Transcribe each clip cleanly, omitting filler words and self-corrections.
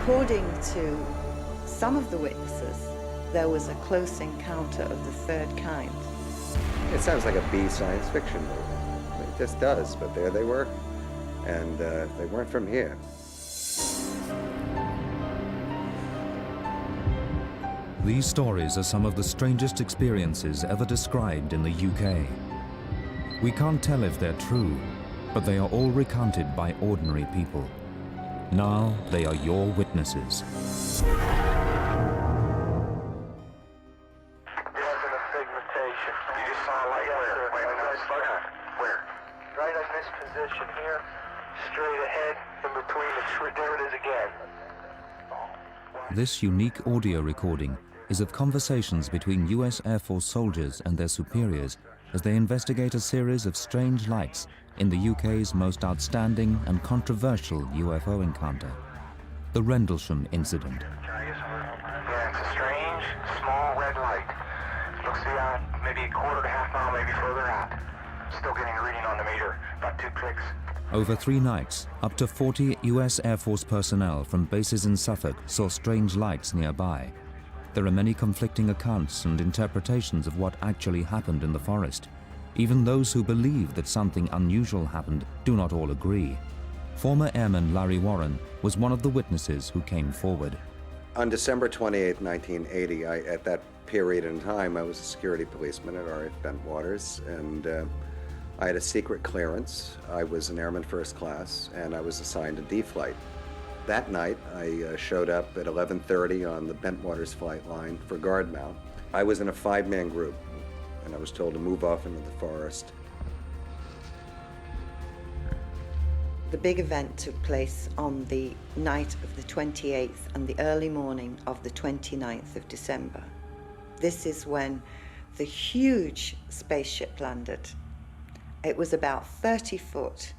According to some of the witnesses, there was a close encounter of the third kind. It sounds like a B science fiction movie. It just does, but there they were, and they weren't from here. These stories are some of the strangest experiences ever described in the UK. We can't tell if they're true, but they are all recounted by ordinary people. Now they are your witnesses. This unique audio recording is of conversations between US Air Force soldiers and their superiors as they investigate a series of strange lights in the UK's most outstanding and controversial UFO encounter, the Rendlesham Incident. Yeah, it's a strange, small red light. Looks to be maybe a quarter to half mile, maybe further out. Still getting a reading on the meter, about 2 clicks. Over 3 nights, up to 40 US Air Force personnel from bases in Suffolk saw strange lights nearby. There are many conflicting accounts and interpretations of what actually happened in the forest. Even those who believe that something unusual happened do not all agree. Former Airman Larry Warren was one of the witnesses who came forward. On December 28, 1980, at that period in time, I was a security policeman at RAF Bentwaters, and I had a secret clearance. I was an airman first class, and I was assigned a D flight. That night, I showed up at 11:30 on the Bentwaters flight line for guard mount. I was in a 5-man group, and I was told to move off into the forest. The big event took place on the night of the 28th and the early morning of the 29th of December. This is when the huge spaceship landed. It was about 30 foot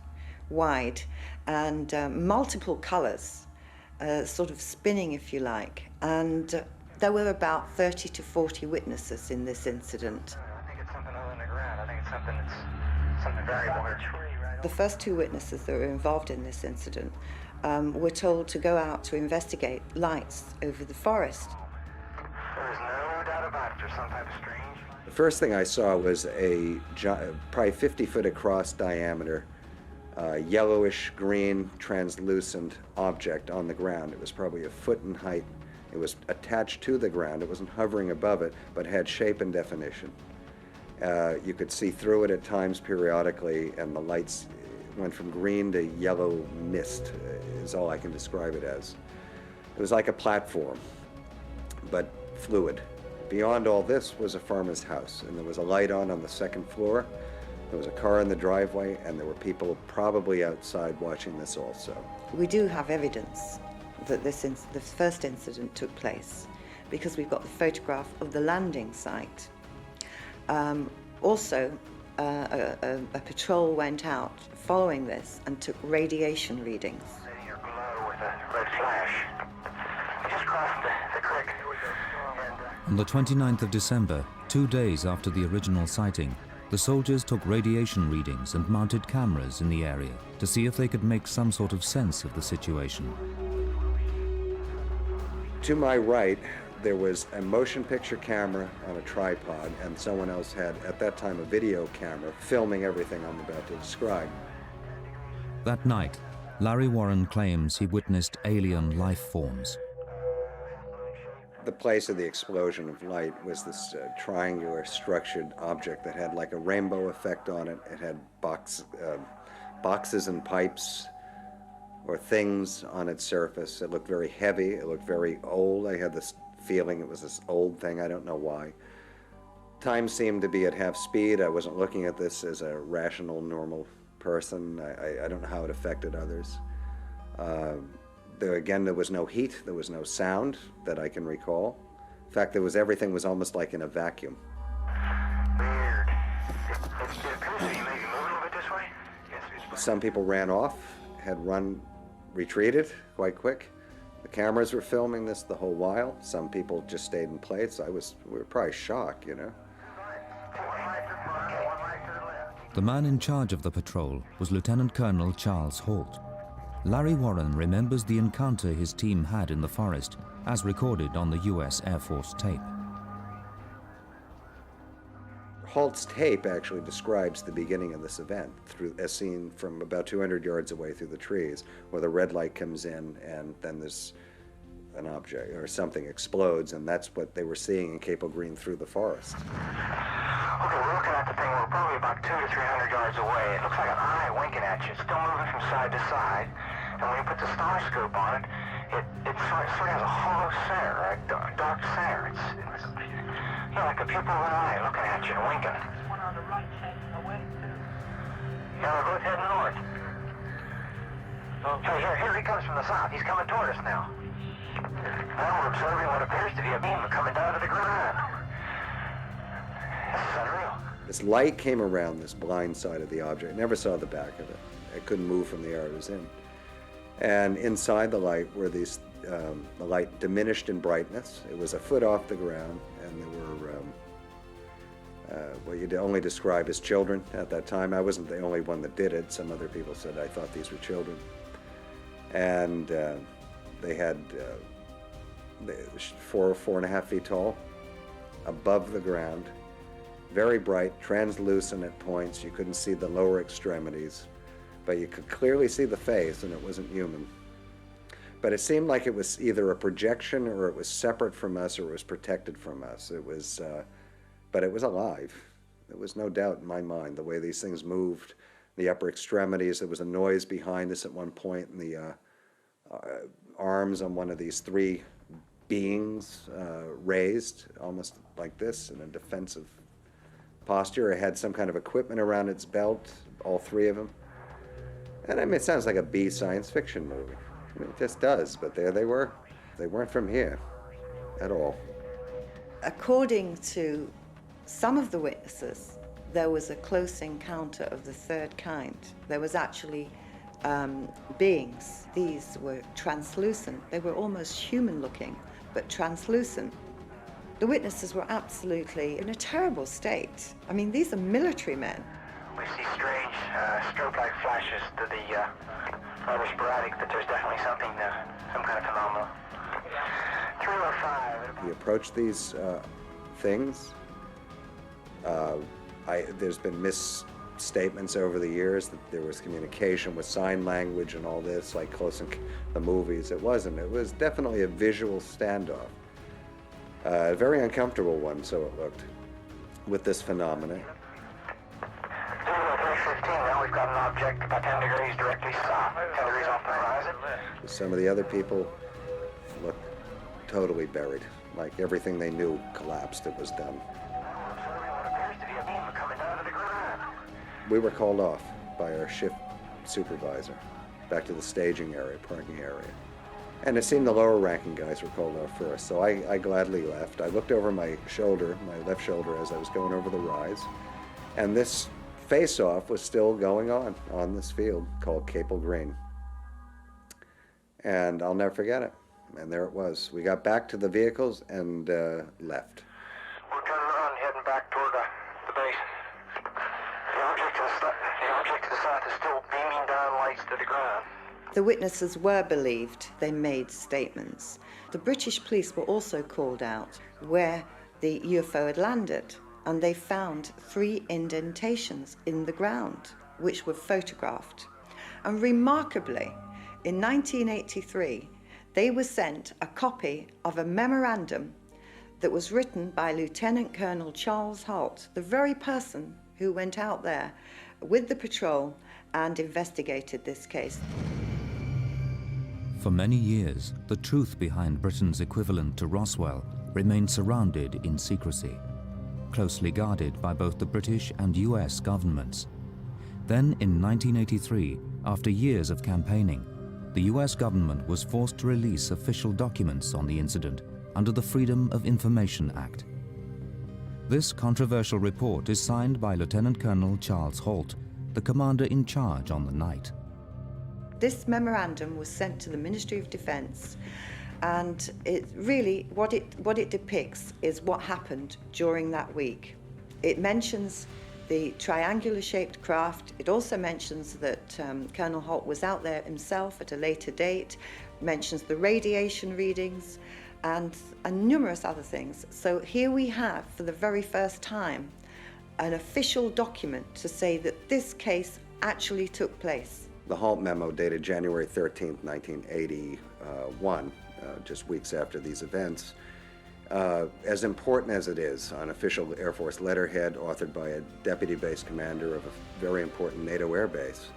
wide and multiple colors, sort of spinning if you like, and there were about 30 to 40 witnesses in this incident. I think it's something other than the ground. I think it's something variable here. The first 2 witnesses that were involved in this incident were told to go out to investigate lights over the forest. There's no doubt about it. There's some type of strange. The first thing I saw was a probably 50-foot across diameter, yellowish green translucent object on the ground. It was probably a foot in height. It was attached to the ground. It wasn't hovering above it, but had shape and definition. You could see through it at times periodically, and the lights went from green to yellow mist, is all I can describe it as. It was like a platform, but fluid. Beyond all this was a farmer's house, and there was a light on the second floor. There was a car in the driveway, and there were people probably outside watching this also. We do have evidence that the first incident took place because we've got the photograph of the landing site. Also, a patrol went out following this and took radiation readings. Your glow with a red flash. I just crossed the creek. On the 29th of December, 2 days after the original sighting, the soldiers took radiation readings and mounted cameras in the area to see if they could make some sort of sense of the situation. To my right, there was a motion picture camera on a tripod, and someone else had, at that time, a video camera filming everything I'm about to describe. That night, Larry Warren claims he witnessed alien life forms. The place of the explosion of light was this triangular structured object that had like a rainbow effect on it. It had boxes and pipes or things on its surface. It looked very heavy. It looked very old. I had this feeling it was this old thing. I don't know why. Time seemed to be at half speed. I wasn't looking at this as a rational, normal person. I don't know how it affected others. There was no heat. There was no sound that I can recall. In fact, everything was almost like in a vacuum. Weird. It appears to be maybe moving a little bit this way. Some people ran off, had retreated quite quick. The cameras were filming this the whole while. Some people just stayed in place. We were probably shocked, you know. The man in charge of the patrol was Lieutenant Colonel Charles Holt. Larry Warren remembers the encounter his team had in the forest, as recorded on the US Air Force tape. Halt's tape actually describes the beginning of this event, as seen from about 200 yards away through the trees, where the red light comes in and then there's an object or something explodes, and that's what they were seeing in Capel Green through the forest. Okay, we're looking at the thing. We're probably about 200 to 300 yards away. It looks like an eye winking at you. It's still moving from side to side. And when you put the star scope on it, it sort of has a hollow center, a dark center. It's like a pupil of an eye looking at you and winking. There's one on the right heading away, too. Yeah, we're both heading north. Here he comes from the south. He's coming toward us now. Now we're observing what appears to be a beam coming down to the ground. This is unreal. This light came around this blind side of the object. Never saw the back of it. It couldn't move from the air it was in. And inside the light were these, the light diminished in brightness. It was a foot off the ground, and there were what you'd only describe as children at that time. I wasn't the only one that did it. Some other people said I thought these were children. And they had 4.5 feet tall, above the ground, very bright, translucent at points. You couldn't see the lower extremities, but you could clearly see the face, and it wasn't human. But it seemed like it was either a projection, or it was separate from us, or it was protected from us. It was, but it was alive. There was no doubt in my mind the way these things moved, the upper extremities. There was a noise behind us at one point, and the arms on one of these three beings raised, almost like this, in a defensive posture. It had some kind of equipment around its belt, all three of them. And I mean, it sounds like a B science fiction movie. I mean, it just does, but there they were. They weren't from here at all. According to some of the witnesses, there was a close encounter of the third kind. There was actually beings. These were translucent. They were almost human-looking, but translucent. The witnesses were absolutely in a terrible state. I mean, these are military men. We see strange strobe-like flashes to the rather sporadic, but there's definitely something, some kind of phenomenon. 305. We approached these things. There's been misstatements over the years that there was communication with sign language and all this, like close in the movies. It wasn't. It was definitely a visual standoff. A very uncomfortable one, so it looked, with this phenomenon. 315, now we've got an object about 10 degrees directly south, 10 degrees off the horizon. Some of the other people looked totally buried, like everything they knew collapsed. It was done. Observing what appears to be a beam coming down to the ground. We were called off by our shift supervisor back to the staging area, parking area. And it seemed the lower ranking guys were called off first, so I gladly left. I looked over my shoulder, my left shoulder, as I was going over the rise, and this face-off was still going on this field called Capel Green. And I'll never forget it. And there it was. We got back to the vehicles and left. We're turning around, heading back toward the base. The object to the south is still beaming down lights to the ground. The witnesses were believed. They made statements. The British police were also called out where the UFO had landed, and they found 3 indentations in the ground, which were photographed. And remarkably, in 1983, they were sent a copy of a memorandum that was written by Lieutenant Colonel Charles Halt, the very person who went out there with the patrol and investigated this case. For many years, the truth behind Britain's equivalent to Roswell remained surrounded in secrecy, closely guarded by both the British and US governments. Then in 1983, after years of campaigning, the US government was forced to release official documents on the incident under the Freedom of Information Act. This controversial report is signed by Lieutenant Colonel Charles Halt, the commander in charge on the night. This memorandum was sent to the Ministry of Defence, and it really, what it depicts is what happened during that week. It mentions the triangular-shaped craft. It also mentions that Colonel Holt was out there himself at a later date, mentions the radiation readings, and numerous other things. So here we have, for the very first time, an official document to say that this case actually took place. The Holt memo, dated January 13th, 1981, just weeks after these events, as important as it is, on official Air Force letterhead, authored by a deputy base commander of a very important NATO air base,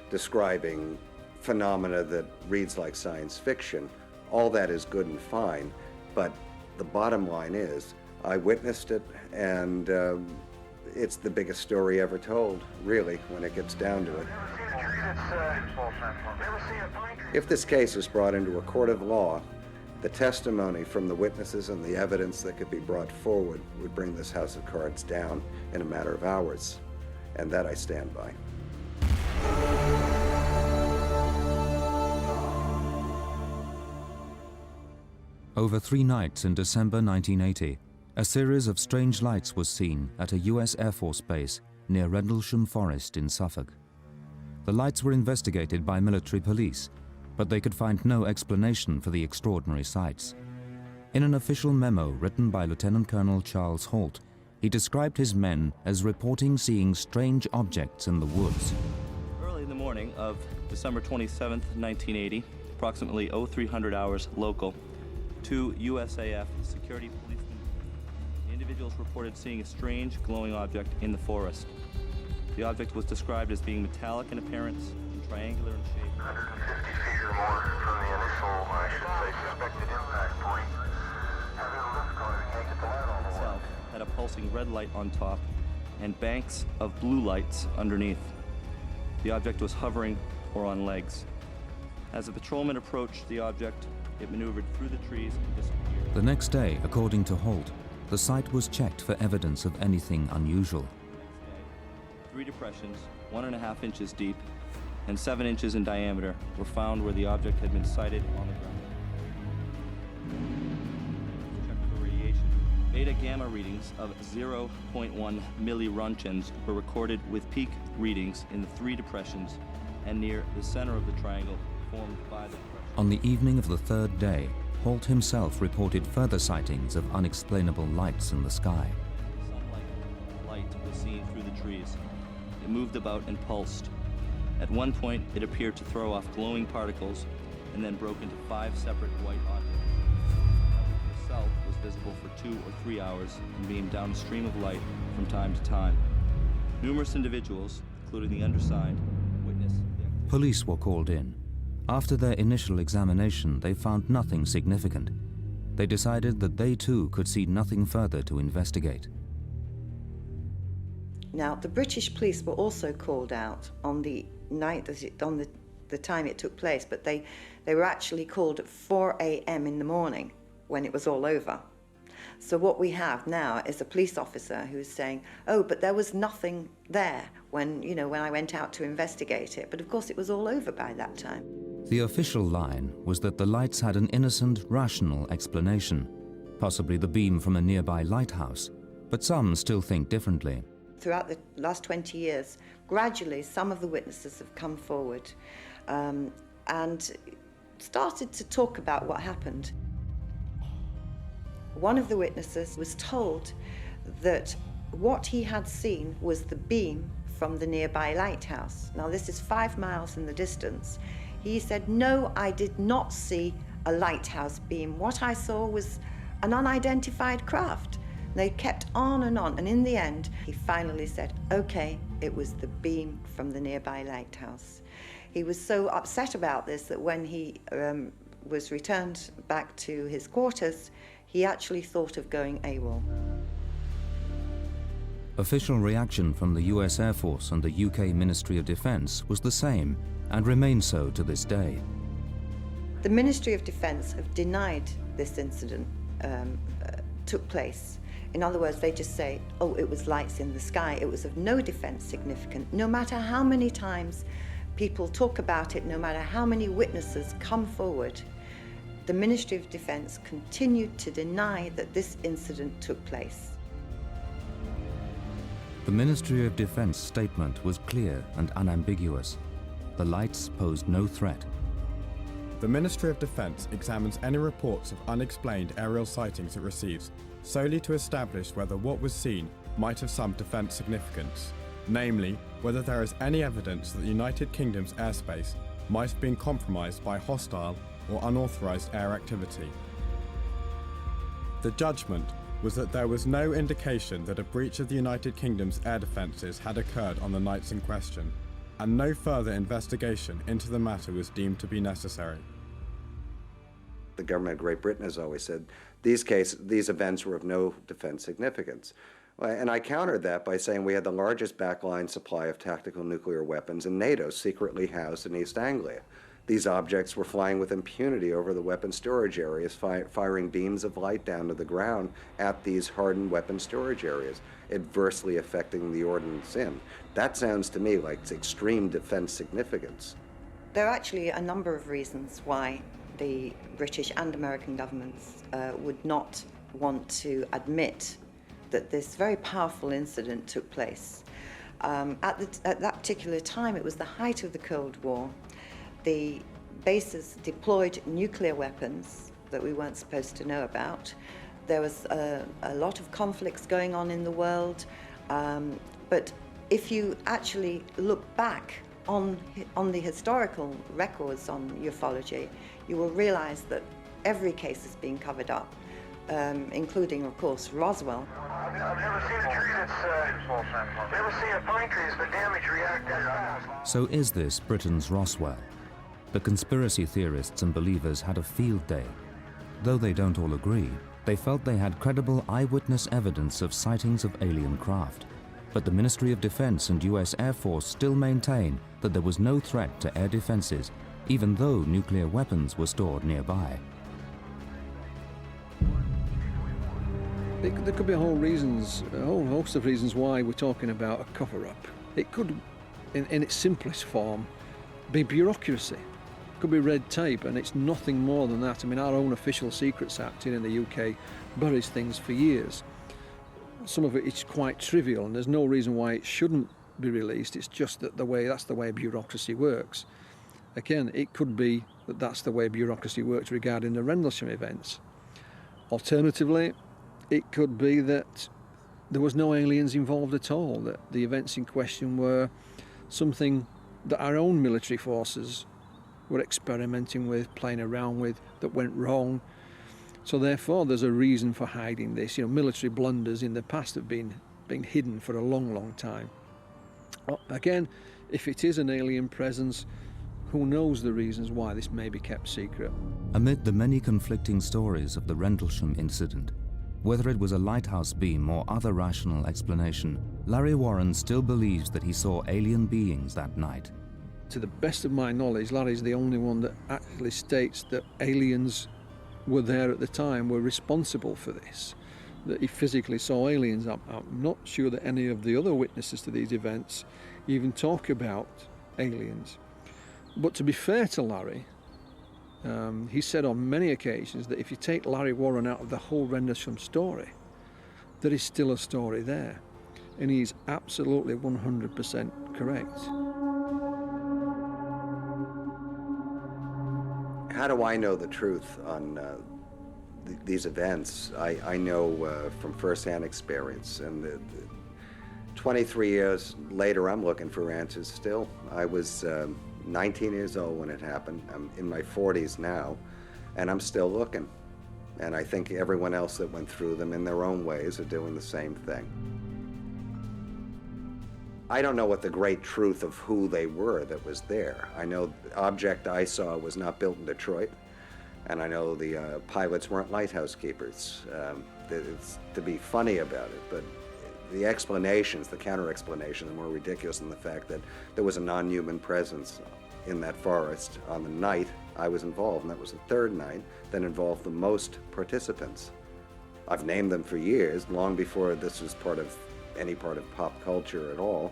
describing phenomena that reads like science fiction, all that is good and fine, but the bottom line is, I witnessed it, and it's the biggest story ever told, really, when it gets down to it. If this case is brought into a court of law, the testimony from the witnesses and the evidence that could be brought forward would bring this house of cards down in a matter of hours, and that I stand by. Over 3 nights in December 1980, a series of strange lights was seen at a US Air Force base near Rendlesham Forest in Suffolk. The lights were investigated by military police, but they could find no explanation for the extraordinary sights. In an official memo written by Lieutenant Colonel Charles Holt, he described his men as reporting seeing strange objects in the woods. Early in the morning of December 27th, 1980, approximately 0300 hours local, 2 USAF security policemen, the individuals reported seeing a strange glowing object in the forest. The object was described as being metallic in appearance and triangular in shape. 150 feet or more from the initial, I should say, suspected impact point. Heavy lift car takes it to that Itself had a pulsing red light on top and banks of blue lights underneath. The object was hovering or on legs. As the patrolman approached the object, it maneuvered through the trees and disappeared. The next day, according to Holt, the site was checked for evidence of anything unusual. 3 depressions, 1.5 inches deep and 7 inches in diameter, were found where the object had been sighted on the ground. Checked for radiation. Beta-gamma readings of 0.1 milliroentgens were recorded with peak readings in the 3 depressions and near the center of the triangle formed by the depression. On the evening of the 3rd day, Holt himself reported further sightings of unexplainable lights in the sky. Sunlight light was seen through the trees. It moved about and pulsed. At one point, it appeared to throw off glowing particles and then broke into 5 separate white objects. The object itself was visible for 2 or 3 hours and beamed down a stream of light from time to time. Numerous individuals, including the undersigned, witnessed the activity. Police were called in. After their initial examination, they found nothing significant. They decided that they too could see nothing further to investigate. Now, the British police were also called out on the night, on the time it took place, but they were actually called at 4 a.m. in the morning when it was all over. So what we have now is a police officer who's saying, oh, but there was nothing there when I went out to investigate it. But of course it was all over by that time. The official line was that the lights had an innocent, rational explanation, possibly the beam from a nearby lighthouse, but some still think differently. Throughout the last 20 years, gradually some of the witnesses have come forward and started to talk about what happened. One of the witnesses was told that what he had seen was the beam from the nearby lighthouse. Now, this is 5 miles in the distance. He said, no, I did not see a lighthouse beam. What I saw was an unidentified craft. They kept on, and in the end, he finally said, okay, it was the beam from the nearby lighthouse. He was so upset about this that when he was returned back to his quarters, he actually thought of going AWOL. Official reaction from the US Air Force and the UK Ministry of Defence was the same and remains so to this day. The Ministry of Defence have denied this incident took place. In other words, they just say, oh, it was lights in the sky. It was of no defence significant. No matter how many times people talk about it, no matter how many witnesses come forward, the Ministry of Defence continued to deny that this incident took place. The Ministry of Defense statement was clear and unambiguous. The lights posed no threat. The Ministry of Defense examines any reports of unexplained aerial sightings it receives solely to establish whether what was seen might have some defense significance, namely, whether there is any evidence that the United Kingdom's airspace might have been compromised by hostile or unauthorized air activity. The judgment was that there was no indication that a breach of the United Kingdom's air defences had occurred on the nights in question, and no further investigation into the matter was deemed to be necessary. The government of Great Britain has always said these events were of no defense significance. And I countered that by saying we had the largest backline supply of tactical nuclear weapons in NATO secretly housed in East Anglia. These objects were flying with impunity over the weapon storage areas, firing beams of light down to the ground at these hardened weapon storage areas, adversely affecting the ordnance in. That sounds to me like it's extreme defense significance. There are actually a number of reasons why the British and American governments would not want to admit that this very powerful incident took place. At that particular time, it was the height of the Cold War. The bases deployed nuclear weapons that we weren't supposed to know about. There was a lot of conflicts going on in the world, but if you actually look back on the historical records on ufology, you will realize that every case is being covered up, including, of course, Roswell. I've never seen a tree that's, never seen a pine tree that's been damaged react that fast. So is this Britain's Roswell? The conspiracy theorists and believers had a field day. Though they don't all agree, they felt they had credible eyewitness evidence of sightings of alien craft. But the Ministry of Defense and US Air Force still maintain that there was no threat to air defenses, even though nuclear weapons were stored nearby. There could be a whole host of reasons why we're talking about a cover-up. It could, in its simplest form, be bureaucracy. It could be red tape, and it's nothing more than that. I mean, our own Official Secrets Act here in the UK buries things for years. Some of it is quite trivial, and there's no reason why it shouldn't be released. It's just that that's the way bureaucracy works. Again, it could be that that's the way bureaucracy works regarding the Rendlesham events. Alternatively, it could be that there was no aliens involved at all, that the events in question were something that our own military forces were experimenting with, playing around with, that went wrong. So therefore there's a reason for hiding this. Military blunders in the past have been hidden for a long, long time. Again, if it is an alien presence, who knows the reasons why this may be kept secret. Amid the many conflicting stories of the Rendlesham incident, whether it was a lighthouse beam or other rational explanation, Larry Warren still believes that he saw alien beings that night. To the best of my knowledge, Larry's the only one that actually states that aliens were there at the time, were responsible for this, that he physically saw aliens. I'm not sure that any of the other witnesses to these events even talk about aliens. But to be fair to Larry, he said on many occasions that if you take Larry Warren out of the whole Rendlesham story, there is still a story there. And he's absolutely 100% correct. How do I know the truth on these events? I know from firsthand experience, and 23 years later, I'm looking for answers still. I was 19 years old when it happened. I'm in my 40s now, and I'm still looking. And I think everyone else that went through them in their own ways are doing the same thing. I don't know what the great truth of who they were that was there. I know the object I saw was not built in Detroit, and I know the pilots weren't lighthouse keepers. It's to be funny about it, but the explanations, the counter-explanation, are more ridiculous than the fact that there was a non-human presence in that forest on the night I was involved, and that was the third night that involved the most participants. I've named them for years, long before this was any part of pop culture at all.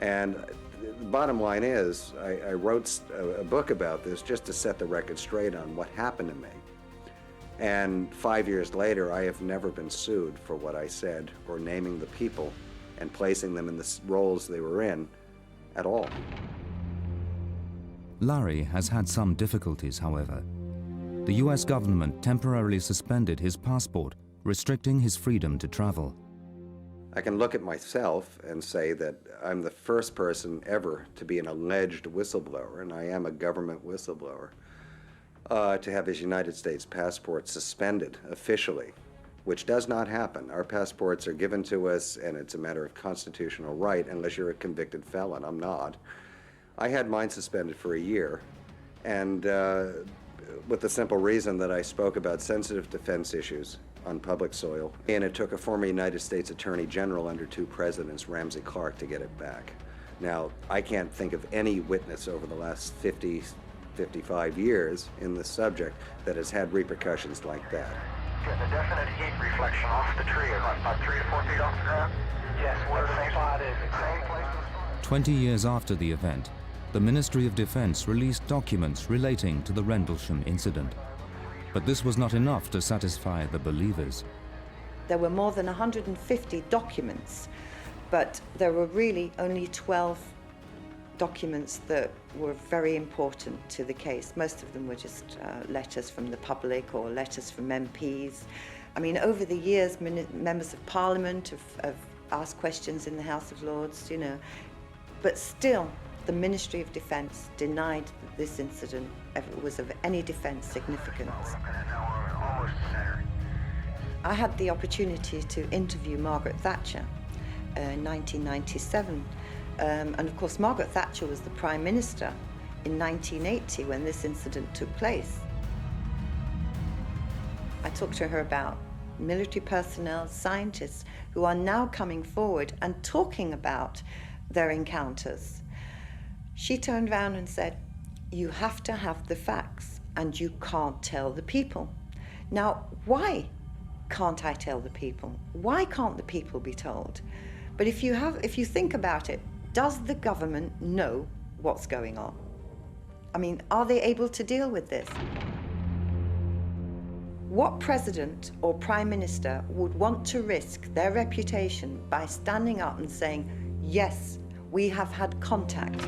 And the bottom line is, I wrote a book about this just to set the record straight on what happened to me. And 5 years later, I have never been sued for what I said or naming the people and placing them in the roles they were in at all. Larry has had some difficulties, however. The US government temporarily suspended his passport, restricting his freedom to travel. I can look at myself and say that I'm the first person ever to be an alleged whistleblower, and I am a government whistleblower, to have his United States passport suspended officially, which does not happen. Our passports are given to us, and it's a matter of constitutional right, unless you're a convicted felon. I'm not. I had mine suspended for a year, and with the simple reason that I spoke about sensitive defense issues on public soil, and it took a former United States Attorney General under 2 presidents, Ramsey Clark, to get it back. Now, I can't think of any witness over the last 50, 55 years in this subject that has had repercussions like that. Getting a definite heat reflection off the tree, about 3 to 4 feet off the ground. Yes, where the same spot is, same place. 20 years after the event, the Ministry of Defense released documents relating to the Rendlesham incident. But this was not enough to satisfy the believers. There were more than 150 documents, but there were really only 12 documents that were very important to the case. Most of them were just letters from the public or letters from MPs. I mean, over the years, members of Parliament have asked questions in the House of Lords, you know, but still, the Ministry of Defence denied that this incident was of any defence significance. I had the opportunity to interview Margaret Thatcher in 1997. And of course, Margaret Thatcher was the Prime Minister in 1980 when this incident took place. I talked to her about military personnel, scientists who are now coming forward and talking about their encounters. She turned around and said, "You have to have the facts and you can't tell the people." Now, why can't I tell the people? Why can't the people be told? But if you think about it, does the government know what's going on? I mean, are they able to deal with this? What president or prime minister would want to risk their reputation by standing up and saying, "Yes, we have had contact"?